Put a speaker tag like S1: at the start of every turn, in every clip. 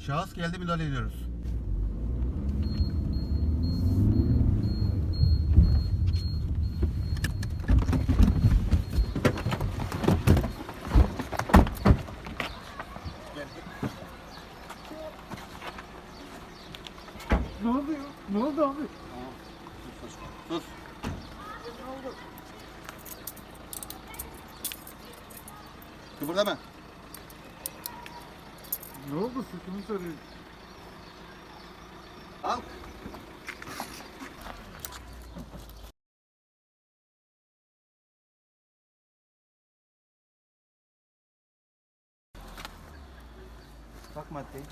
S1: Şahıs geldi, müdahale ediyoruz.
S2: Ne oluyor? Ne oldu abi?
S1: Sus. Kıpırdama.
S2: Ne oldu? Sırtımı sarıyor.
S1: Kalk. Bak maddeyi.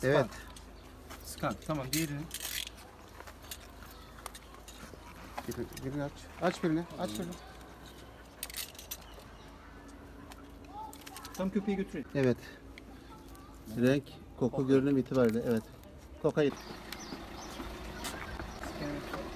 S1: Evet.
S3: Scan. Tamam, diğerini.
S1: Birini aç. Aç birini. Aç birini.
S3: Tam köpeği götürelim.
S1: Evet. Renk, koku, görünüm itibariyle evet. Kokayı.
S3: Scan.